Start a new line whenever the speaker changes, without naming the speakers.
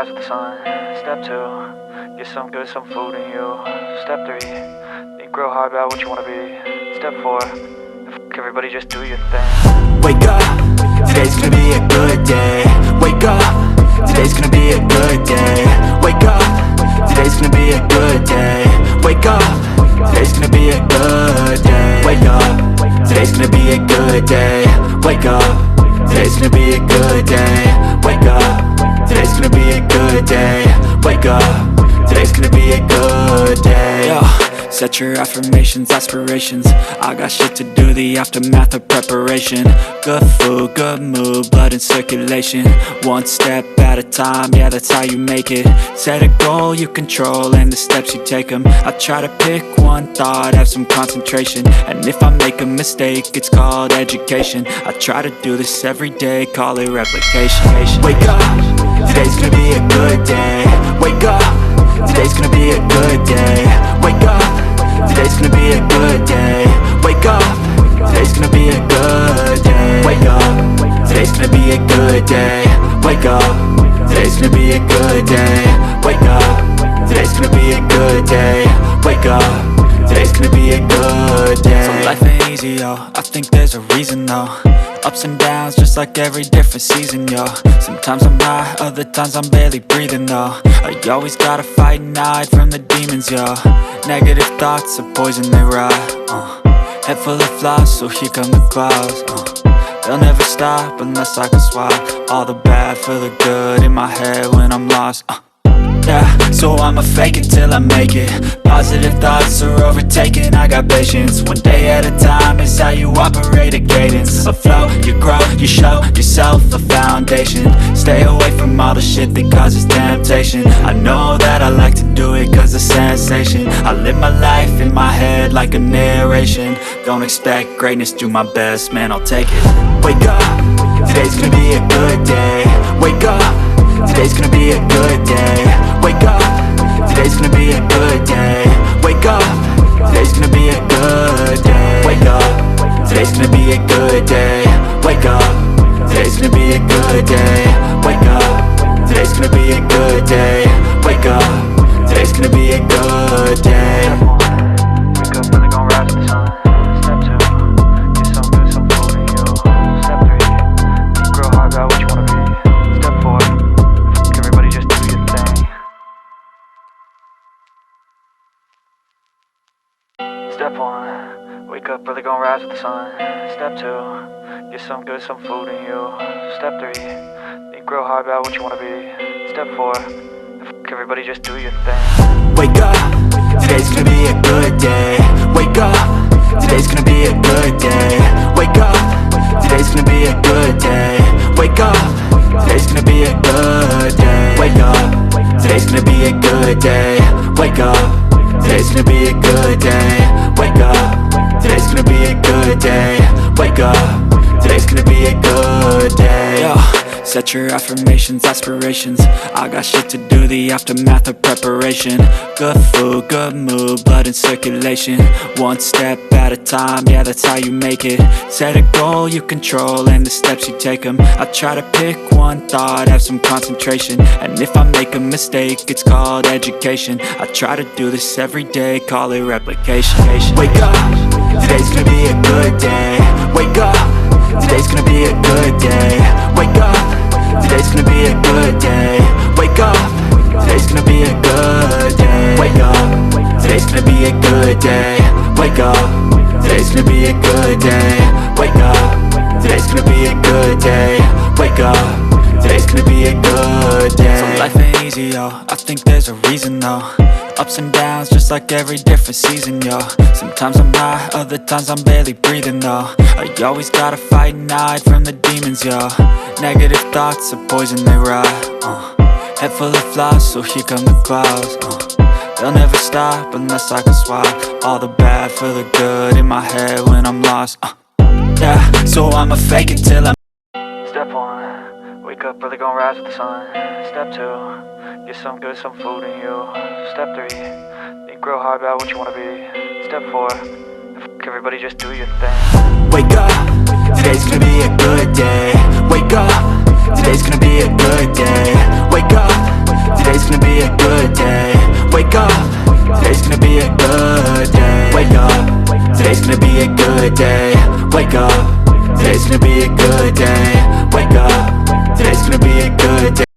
rise with the sun. Step 2, get some good, some food in you. Step 3, think real hard about what you wanna be. Step 4, everybody just do your thing.
Wake up, today's gonna be a good day. Wake up, today's gonna be a good day. Wake up, today's gonna be a good day. Wake up, today's gonna be a good day. Wake up, today's gonna be a good day. Wake up, today's gonna be a good day. Wake up, today's gonna be a good day. Wake up, today's gonna be a good day. Yo, set your affirmations, aspirations. I got shit to do, the aftermath of preparation. Good food, good mood, blood in circulation. One step at a time, yeah, that's how you make it. Set a goal you control and the steps you take them. I try to pick one thought, have some concentration. And if I make a mistake, it's called education. I try to do this every day, call it replication. Wake up, today's gonna be a good day. Wake up, today's gonna be a good day. Wake up, today's gonna be a good day. Wake up, today's gonna be a good day. Wake up, today's gonna be a good day. Wake up, today's gonna be a good day. Wake up, today's gonna be a good day. Wake up, today's gonna be a good day. So life ain't easy, yo, I think there's a reason though. Ups and downs, just like every different season, yo. Sometimes I'm high, other times I'm barely breathing, though. I always gotta fight and hide from the demons, yo. Negative thoughts are poison, they rot. Head full of flies, so here come the clouds. They'll never stop unless I can swap all the bad for the good in my head when I'm lost. Yeah, so I'ma fake it till I make it. Positive thoughts are overtaken, I got patience. One day at a time is how you operate a cadence. A flow, you grow, you show yourself a foundation. Stay away from all the shit that causes temptation. I know that I like to do it cause it's sensation. I live my life in my head like a narration. Don't expect greatness, do my best, man, I'll take it. Wake up, today's gonna be a good day. Wake up, today's gonna be a good day. Wake up, today's gonna be a good day. Wake up, today's gonna be a good day. Wake up, today's gonna be a good day. Wake up, today's gonna be a good day. Wake up, today's gonna be a good day. Wake up, today's gonna be a good day.
Wake up, really gon' rise with the sun. Step 2, get some good, some food in you. Step 3, think real hard about what you wanna be. Step 4, everybody just do your thing. Step 1, wake up, really gon' rise with the sun. Step 2, get some good, some food in you. Step 3, think real hard about what you wanna be. Step 4, everybody just do your thing.
Wake up, today's gonna be a good day. Wake up, today's gonna be a good day. Wake up, today's gonna be a good day. Wake up, today's gonna be a good day. Wake up, today's gonna be a good day. Wake up, today's gonna be a good day. Wake up, today's gonna be a good day. Wake up, today's gonna be a good day. Yo, set your affirmations, aspirations. I got shit to do, the aftermath of preparation. Good food, good mood, blood in circulation. One step at a time, yeah, that's how you make it. Set a goal you control and the steps you take them. I try to pick one thought, have some concentration. And if I make a mistake, it's called education. I try to do this every day, call it replication. Wake up, today's gonna be a good day. Wake up, today's gonna be a good day. Wake up, today's gonna be a good day. Wake up, today's gonna be a good day. Wake up, today's gonna be a good day. Wake up, today's gonna be a good day. Wake up, today's gonna be a good day. Wake up, today's gonna be a good day. So life ain't easy, yo, I think there's a reason though. Ups and downs, just like every different season, yo. Sometimes I'm high, other times I'm barely breathing, though. I always gotta fight and hide from the demons, yo. Negative thoughts are poison, they rot. Head full of flies, so here come the clouds. They'll never stop unless I can swap all the bad for the good in my head when I'm lost. Yeah, so I'ma fake it till I'm.
Step 1, wake up, really gon' rise with the sun. Step 2, get some good, some food in you. Step 3, think real hard about what you wanna be. Step 4, everybody just do your thing.
Wake up, today's gonna be a good day. Wake up, today's gonna be a good day. Wake up, today's gonna be a good day. Wake up, today's gonna be a good day. Wake up, today's gonna be a good day. Wake up, today's gonna be a good day. Wake up, today's gonna be a good day.